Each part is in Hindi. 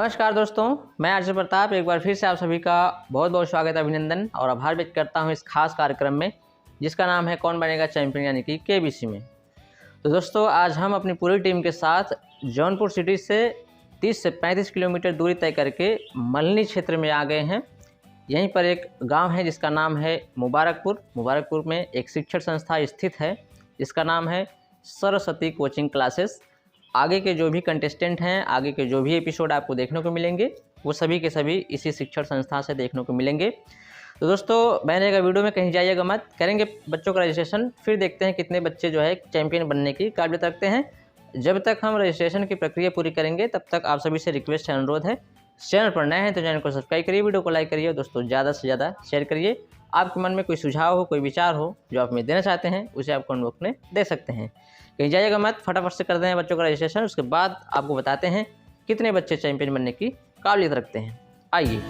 नमस्कार दोस्तों, मैं आर्य प्रताप एक बार फिर से आप सभी का बहुत बहुत स्वागत अभिनंदन और आभार व्यक्त करता हूं इस खास कार्यक्रम में जिसका नाम है कौन बनेगा चैंपियन यानी कि केबीसी में। तो दोस्तों आज हम अपनी पूरी टीम के साथ जौनपुर सिटी से 30 से 35 किलोमीटर दूरी तय करके मल्हनी क्षेत्र में आ गए हैं। यहीं पर एक गाँव है जिसका नाम है मुबारकपुर में एक शिक्षण संस्था स्थित है जिसका नाम है सरस्वती कोचिंग क्लासेस। आगे के जो भी कंटेस्टेंट हैं, आगे के जो भी एपिसोड आपको देखने को मिलेंगे वो सभी के सभी इसी शिक्षण संस्था से देखने को मिलेंगे। तो दोस्तों मैंने कहा वीडियो में कहीं जाइएगा मत, करेंगे बच्चों का रजिस्ट्रेशन, फिर देखते हैं कितने बच्चे जो है चैंपियन बनने की काबिलियत रखते हैं। जब तक हम रजिस्ट्रेशन की प्रक्रिया पूरी करेंगे तब तक आप सभी से रिक्वेस्ट है, अनुरोध है, चैनल पर नए हैं तो चैनल को सब्सक्राइब करिए, वीडियो को लाइक करिए, दोस्तों ज़्यादा से ज़्यादा शेयर करिए। आपके मन में कोई सुझाव हो, कोई विचार हो जो आप हमें देना चाहते हैं उसे आप कमेंट बॉक्स में दे सकते हैं। कहीं जाइएगा मत, फटाफट से कर दें बच्चों का रजिस्ट्रेशन, उसके बाद आपको बताते हैं कितने बच्चे चैंपियन बनने की काबिलियत रखते हैं। आइए।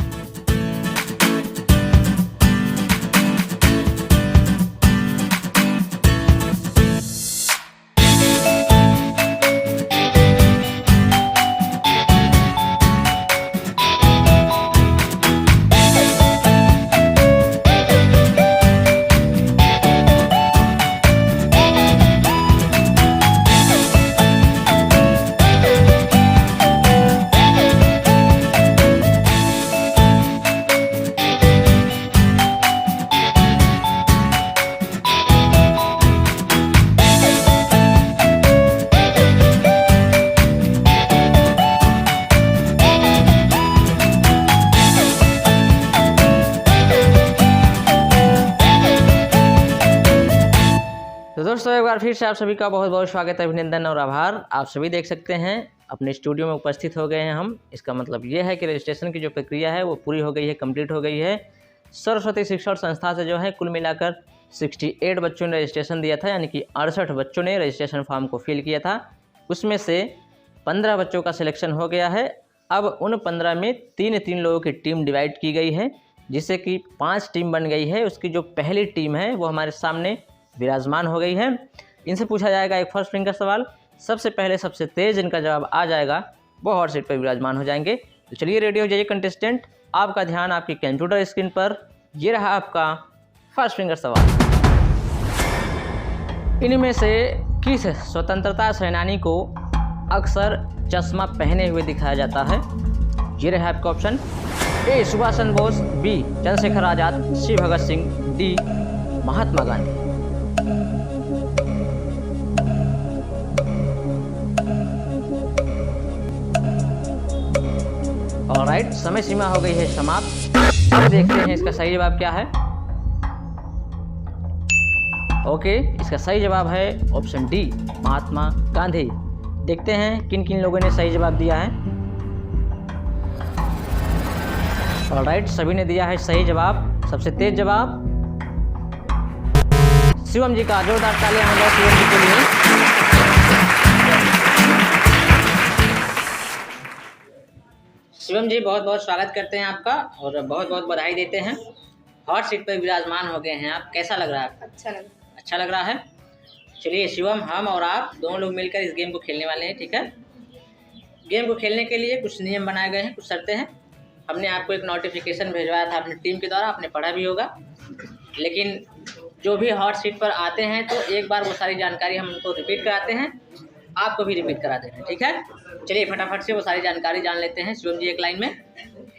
तो दोस्तों एक बार फिर से आप सभी का बहुत बहुत स्वागत है, अभिनंदन और आभार। आप सभी देख सकते हैं अपने स्टूडियो में उपस्थित हो गए हैं हम। इसका मतलब ये है कि रजिस्ट्रेशन की जो प्रक्रिया है वो पूरी हो गई है, कंप्लीट हो गई है। सरस्वती शिक्षण संस्था से जो है कुल मिलाकर 68 बच्चों ने रजिस्ट्रेशन दिया था, यानी कि 68 बच्चों ने रजिस्ट्रेशन फॉर्म को फिल किया था। उसमें से 15 बच्चों का सिलेक्शन हो गया है। अब उन 15 में 3 लोगों की टीम डिवाइड की गई है, जिससे कि 5 टीम बन गई है। उसकी जो पहली टीम है वो हमारे सामने विराजमान हो गई है। इनसे पूछा जाएगा एक फर्स्ट रिंग का सवाल। सबसे पहले सबसे तेज इनका जवाब आ जाएगा वो हॉट सीट पर विराजमान हो जाएंगे। तो चलिए रेडी हो जाइए कंटेस्टेंट, आपका ध्यान आपकी कंप्यूटर स्क्रीन पर। ये रहा आपका फर्स्ट रिंग का सवाल। इनमें से किस स्वतंत्रता सेनानी को अक्सर चश्मा पहने हुए दिखाया जाता है? ये रहा आपका ऑप्शन। ए सुभाष चंद्र बोस, बी चंद्रशेखर आजाद, सी भगत सिंह, डी महात्मा गांधी। ऑलराइट, समय सीमा हो गई है समाप्त। अब देखते हैं इसका सही जवाब क्या है। ओके, इसका सही जवाब है ऑप्शन डी महात्मा गांधी। देखते हैं किन किन लोगों ने सही जवाब दिया है। ऑलराइट, सभी ने दिया है सही जवाब। सबसे तेज जवाब शिवम जी का, जोरदार तालियां हो जाए शिवम जी के लिए। शिवम जी बहुत बहुत स्वागत करते हैं आपका और बहुत बहुत बधाई देते हैं। हॉट सीट पर विराजमान हो गए हैं आप, कैसा लग रहा है आपका? अच्छा लग रहा है। चलिए शिवम, हम और आप दोनों लोग मिलकर इस गेम को खेलने वाले हैं, ठीक है। गेम को खेलने के लिए कुछ नियम बनाए गए हैं, कुछ शर्तें हैं। हमने आपको एक नोटिफिकेशन भिजवाया था अपनी टीम के द्वारा, आपने पढ़ा भी होगा। लेकिन जो भी हॉट सीट पर आते हैं तो एक बार वो सारी जानकारी हम उनको रिपीट कराते हैं, आपको भी रिपीट कराते हैं, ठीक है। चलिए फटाफट से वो सारी जानकारी जान लेते हैं। शिवम जी एक लाइन में।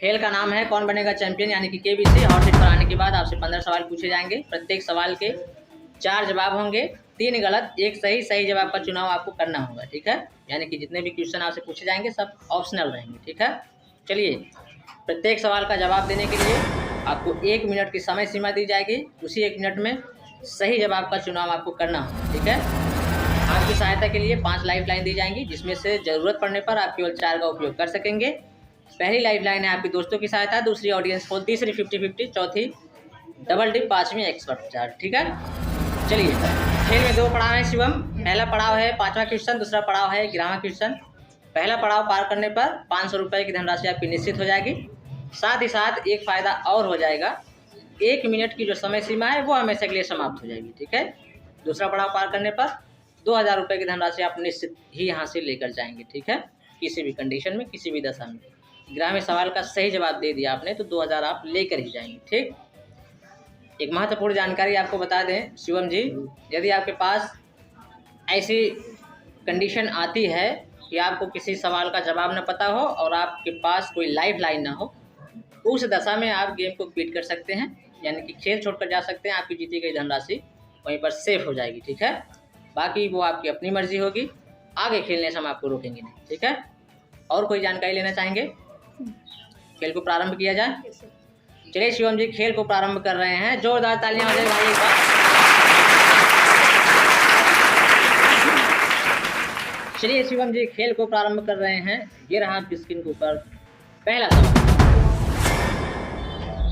खेल का नाम है कौन बनेगा चैंपियन यानी कि केबीसी। हॉट सीट पर आने के बाद आपसे 15 सवाल पूछे जाएंगे। प्रत्येक सवाल के 4 जवाब होंगे, 3 गलत, एक सही जवाब का चुनाव आपको करना होगा, ठीक है। यानी कि जितने भी क्वेश्चन आपसे पूछे जाएंगे सब ऑप्शनल रहेंगे, ठीक है। चलिए, प्रत्येक सवाल का जवाब देने के लिए आपको 1 मिनट की समय सीमा दी जाएगी। उसी 1 मिनट में सही जवाब का चुनाव आपको करना होगा, ठीक है। आपकी सहायता के लिए 5 लाइफ लाइन दी जाएंगी, जिसमें से ज़रूरत पड़ने पर आप केवल 4 का उपयोग कर सकेंगे। पहली लाइफ लाइन है आपकी दोस्तों की सहायता, दूसरी ऑडियंस पोल, तीसरी 50-50, चौथी डबल डिप, 5वीं एक्सपर्ट चार्ज, ठीक है। चलिए, खेल में 2 पड़ाव हैं शिवम। पहला पड़ाव है 5वां क्वेश्चन, दूसरा पड़ाव है 11वां क्वेश्चन। पहला पड़ाव पार करने पर 500 रुपये की धनराशि आपकी निश्चित हो जाएगी। साथ ही साथ एक फ़ायदा और हो जाएगा, 1 मिनट की जो समय सीमा है वो हमेशा के लिए समाप्त हो जाएगी, ठीक है। दूसरा पड़ाव पार करने पर 2000 रुपये की धनराशि आप निश्चित ही यहाँ से लेकर जाएंगे, ठीक है, किसी भी कंडीशन में, किसी भी दशा में। ग्रामीण सवाल का सही जवाब दे दिया आपने तो 2000 आप लेकर ही जाएंगे। ठीक, एक महत्वपूर्ण जानकारी आपको बता दें शिवम जी, यदि आपके पास ऐसी कंडीशन आती है कि आपको किसी सवाल का जवाब न पता हो और आपके पास कोई लाइफ लाइन ना हो, उस दशा में आप गेम को क्विट कर सकते हैं, यानी कि खेल छोड़कर जा सकते हैं। आपकी जीती गई धनराशि वहीं पर सेफ हो जाएगी। ठीक है, बाकी वो आपकी अपनी मर्जी होगी, आगे खेलने से हम आपको रोकेंगे नहीं। ठीक है, और कोई जानकारी लेना चाहेंगे? खेल को प्रारंभ किया जाए। चलिए शिवम जी खेल को प्रारंभ कर रहे हैं, जोरदार तालियां हो जाए भाई एक बार। चलिए शिवम जी खेल को प्रारंभ कर रहे हैं। ये रहा आपकी स्क्रीन के ऊपर पहला सवाल।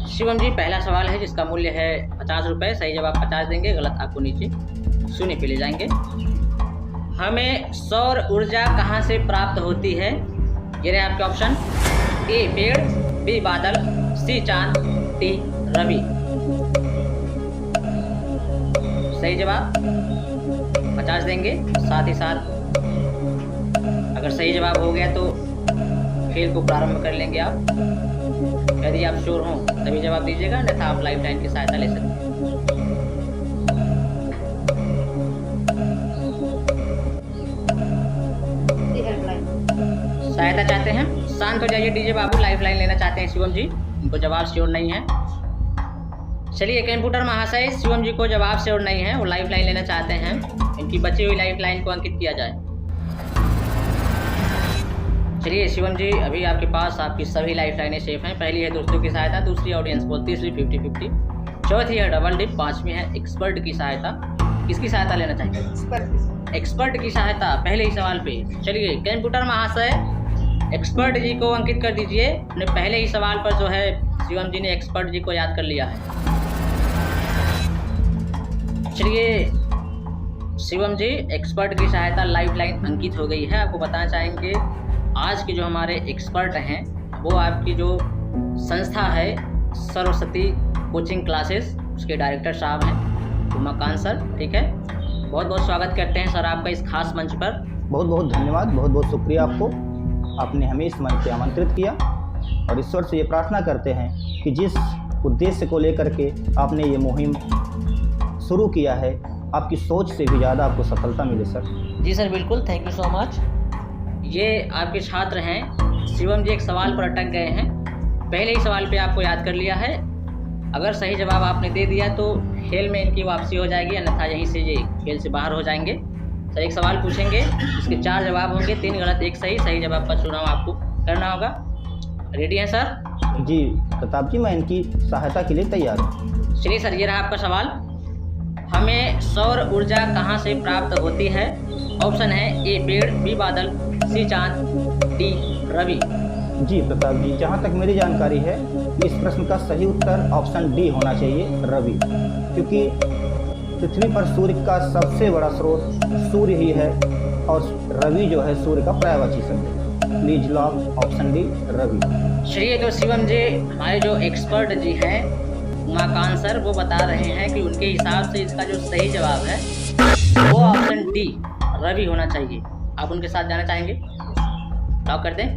शिवम जी पहला सवाल है जिसका मूल्य है 50 रुपये। सही जवाब 50 देंगे, गलत आपको नीचे शून्य पे ले जाएंगे। हमें सौर ऊर्जा कहाँ से प्राप्त होती है? ये रहे आपके ऑप्शन, ए पेड़, बी बादल, सी चांद, डी रवि। सही जवाब 50 देंगे, साथ ही साथ अगर सही जवाब हो गया तो खेल को प्रारंभ कर लेंगे आप। यदि आप श्योर हों तभी जवाब दीजिएगा, अन्यथा आप लाइफ लाइन की सहायता ले सकते हैं। सहायता चाहते हैं? शांत हो जाइए डीजे बाबू, लाइफ लाइन लेना चाहते हैं शिवम जी, इनको जवाब श्योर नहीं है। चलिए कंप्यूटर महाशय, शिवम जी को जवाब श्योर नहीं है, वो लाइफ लाइन लेना चाहते हैं, इनकी बची हुई लाइफ लाइन को अंकित किया जाए। चलिए शिवम जी अभी आपके पास आपकी सभी लाइफ लाइनें सेफ हैं। पहली है दोस्तों की सहायता, दूसरी ऑडियंस को, तीसरी 50-50, चौथी है डबल डिप, पांचवी है एक्सपर्ट की सहायता। किसकी सहायता लेना चाहिए? एक्सपर्ट की सहायता पहले ही सवाल पे। चलिए कंप्यूटर महाशय एक्सपर्ट जी को अंकित कर दीजिए। अपने पहले ही सवाल पर जो है शिवम जी ने एक्सपर्ट जी को याद कर लिया है। चलिए शिवम जी एक्सपर्ट की सहायता लाइफ लाइन अंकित हो गई है। आपको बताना चाहेंगे आज के जो हमारे एक्सपर्ट हैं वो आपकी जो संस्था है सरस्वती कोचिंग क्लासेस, उसके डायरेक्टर साहब हैं उमाकांत सर। ठीक है, बहुत बहुत स्वागत करते हैं सर आपका इस खास मंच पर। बहुत बहुत धन्यवाद, बहुत बहुत शुक्रिया आपको, आपने हमें इस मंच पे आमंत्रित किया और ईश्वर से ये प्रार्थना करते हैं कि जिस उद्देश्य को लेकर के आपने ये मुहिम शुरू किया है, आपकी सोच से भी ज़्यादा आपको सफलता मिले सर। जी सर बिल्कुल, थैंक यू सो मच। ये आपके छात्र हैं शिवम जी, एक सवाल पर अटक गए हैं, पहले ही सवाल पे आपको याद कर लिया है। अगर सही जवाब आपने दे दिया तो खेल में इनकी वापसी हो जाएगी, अन्यथा यहीं से ये खेल से बाहर हो जाएंगे। सर एक सवाल पूछेंगे, इसके 4 जवाब होंगे, 3 गलत 1 सही। सही जवाब का चुनाव आपको करना होगा। रेडी हैं सर? जी प्रताप जी, मैं इनकी सहायता के लिए तैयार हूँ। चलिए सर ये रहा आपका सवाल। हमें सौर ऊर्जा कहाँ से प्राप्त होती है? ऑप्शन है ए पेड़, बी बादल, सी चांद, डी रवि। जी प्रताप जी, जहाँ तक मेरी जानकारी है इस प्रश्न का सही उत्तर ऑप्शन डी होना चाहिए, रवि, क्योंकि पृथ्वी पर सूर्य का सबसे बड़ा स्रोत सूर्य ही है और रवि जो है सूर्य का पर्यायवाची शब्द है। Please lock option D, Ravi. चलिए तो शिवम जी हमारे जो एक्सपर्ट जी हैं उमाकांत सर, वो बता रहे हैं कि उनके हिसाब से इसका जो सही जवाब है वो ऑप्शन डी रवि होना चाहिए। आप उनके साथ जाना चाहेंगे? लॉक कर दें।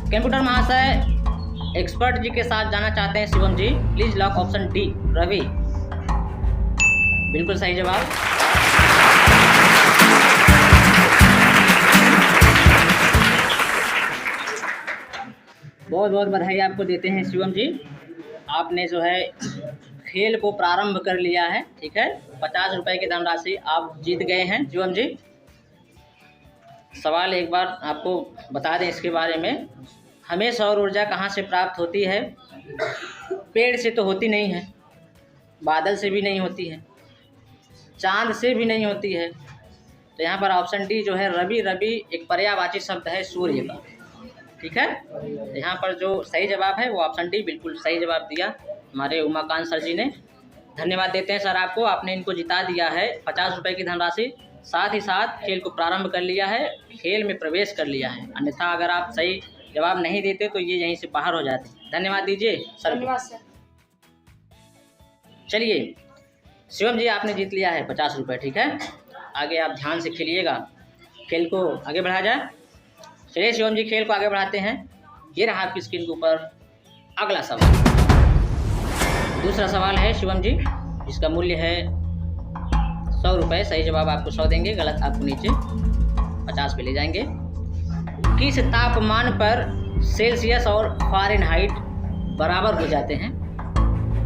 कंप्यूटर महाशय एक्सपर्ट जी के साथ जाना चाहते हैं Shivam ji, please lock option D Ravi. बिल्कुल सही जवाब। बहुत बहुत बधाई आपको देते हैं शिवम जी, आपने जो है खेल को प्रारंभ कर लिया है। ठीक है, 50 रुपए की धनराशि आप जीत गए हैं शिवम जी। सवाल एक बार आपको बता दें इसके बारे में। हमें सौर ऊर्जा कहाँ से प्राप्त होती है? पेड़ से तो होती नहीं है, बादल से भी नहीं होती है, चांद से भी नहीं होती है, तो यहाँ पर ऑप्शन डी जो है रवि। रवि एक पर्यायवाची शब्द है सूर्य का। ठीक है, यहाँ पर जो सही जवाब है वो ऑप्शन डी, बिल्कुल सही जवाब दिया हमारे उमाकांत सर जी ने। धन्यवाद देते हैं सर आपको, आपने इनको जिता दिया है 50 रुपए की धनराशि, साथ ही साथ खेल को प्रारंभ कर लिया है, खेल में प्रवेश कर लिया है। अन्यथा अगर आप सही जवाब नहीं देते तो ये यहीं से बाहर हो जाते। धन्यवाद दीजिए सर। धन्यवाद सर। चलिए शिवम जी आपने जीत लिया है 50 रुपये। ठीक है, आगे आप ध्यान से खेलिएगा, खेल को आगे बढ़ाया जाए। चलिए शिवम जी खेल को आगे बढ़ाते हैं। ये रहा आपकी स्क्रीन के ऊपर अगला सवाल। दूसरा सवाल है शिवम जी, जिसका मूल्य है 100 रुपये। सही जवाब आपको 100 देंगे, गलत आपको नीचे 50 पे ले जाएंगे। किस तापमान पर सेल्सियस और फ़ारेनहाइट बराबर हो जाते हैं?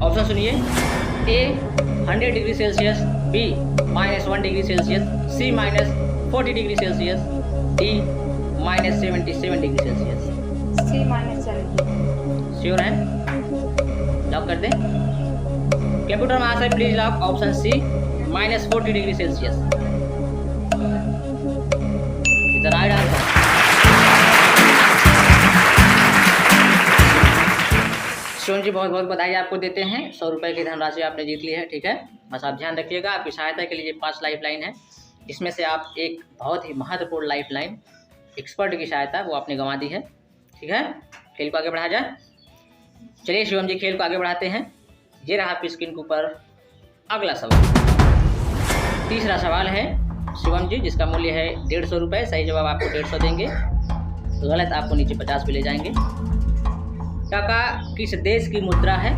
ऑप्शन सुनिए। A 100 degree Celsius, B -1 degree Celsius, C -40 degree Celsius, D -77 degree Celsius. C -70। Sure है? लॉक कर दें। कंप्यूटर महाशय please lock option C -40 degree Celsius. Is the right answer. Shivam ji बहुत बहुत बधाई आपको देते हैं। 100 रुपये की धनराशि आपने जीत ली है। ठीक है, बस आप ध्यान रखिएगा, आपकी सहायता के लिए 5 लाइफ लाइन है, इसमें से आप एक बहुत ही महत्वपूर्ण लाइफ लाइन एक्सपर्ट की सहायता वो आपने गंवा दी है। ठीक है, खेल को आगे बढ़ाया जाए। चलिए शिवम जी खेल को आगे बढ़ाते हैं। ये रहा आपकी स्क्रीन के ऊपर अगला सवाल। तीसरा सवाल है शिवम जी, जिसका मूल्य है 150 रुपये। सही जवाब आपको 150 देंगे, गलत आपको नीचे 50 पे ले जाएंगे। टाका किस देश की मुद्रा है?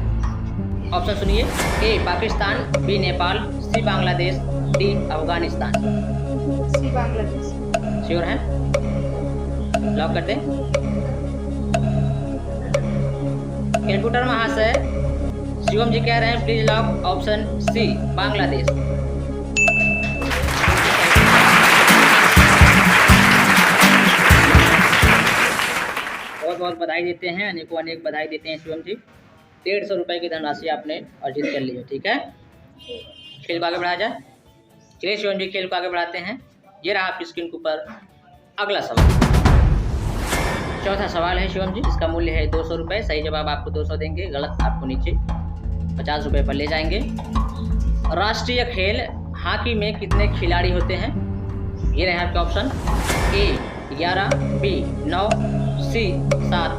ऑप्शन सुनिए। A Pakistan, B Nepal, C Bangladesh, D Afghanistan. C Bangladesh. Sure है? लॉक कर दें। कंप्यूटर महाशय शिवम जी कह रहे हैं please lock option C Bangladesh. बहुत बहुत बधाई देते हैं, अनेकों अनेक बधाई देते हैं शिवम जी। 150 रुपये की धनराशि आपने अर्जित कर ली है। ठीक है, खेल को आगे बढ़ाया जाए। चलिए शिवम जी खेल को आगे बढ़ाते हैं। ये रहा आपकी स्क्रीन के ऊपर अगला सवाल। चौथा सवाल है शिवम जी, इसका मूल्य है 200 रुपये। सही जवाब आपको 200 देंगे, गलत आपको नीचे 50 रुपये पर ले जाएंगे। राष्ट्रीय खेल हॉकी में कितने खिलाड़ी होते हैं? ये रहे आपके ऑप्शन। ए 11, बी 9, सी 7,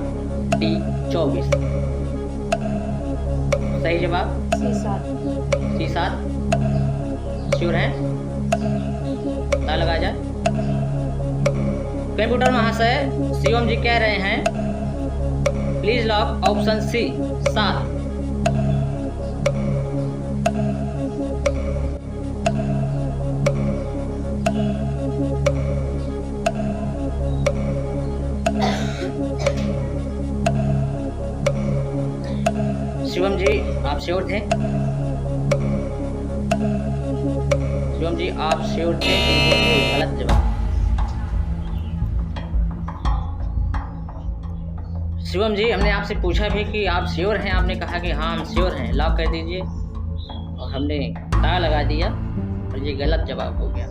डी 24। सही जवाब सी 7। श्योर है? पता लगाया जाए। कंप्यूटर महाशय शिवम जी कह रहे हैं please lock option C 7। Shivam ji आप श्योर थे? शिवम जी आप श्योर थे? गलत जवाब। शिवम जी हमने आपसे पूछा भी कि आप श्योर हैं, आपने कहा कि हाँ हम श्योर हैं, लॉक कर दीजिए, और हमने ताला लगा दिया और ये गलत जवाब हो गया।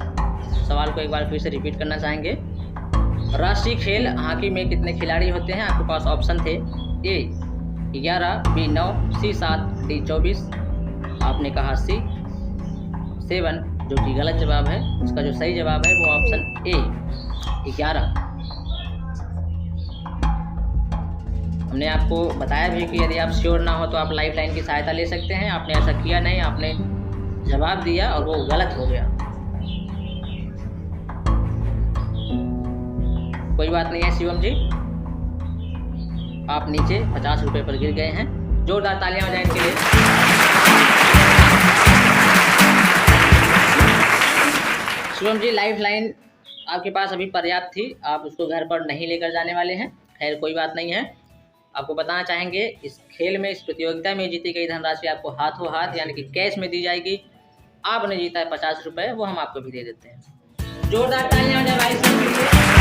सवाल को एक बार फिर से रिपीट करना चाहेंगे। राष्ट्रीय खेल हॉकी में कितने खिलाड़ी होते हैं? आपके पास ऑप्शन थे ए 11, बी 9, सी 7, डी 24। आपने कहा सी 7, जो कि गलत जवाब है। इसका जो सही जवाब है वो ऑप्शन ए 11। हमने आपको बताया भी कि यदि आप श्योर ना हो तो आप लाइफ लाइन की सहायता ले सकते हैं। आपने ऐसा किया नहीं, आपने जवाब दिया और वो गलत हो गया। कोई बात नहीं है शिवम जी, आप नीचे 50 रुपये पर गिर गए हैं। जोरदार तालियां हो जाए इनके लिए। शिवम जी लाइफ लाइन आपके पास अभी पर्याप्त थी, आप उसको घर पर नहीं लेकर जाने वाले हैं। खैर कोई बात नहीं है। आपको बताना चाहेंगे इस खेल में, इस प्रतियोगिता में जीती गई धनराशि आपको हाथों हाथ यानी कि कैश में दी जाएगी। आपने जीता है 50 रुपये, वो हम आपको भी दे देते हैं। जोरदार तालियां हो जाए भाई साहब के लिए।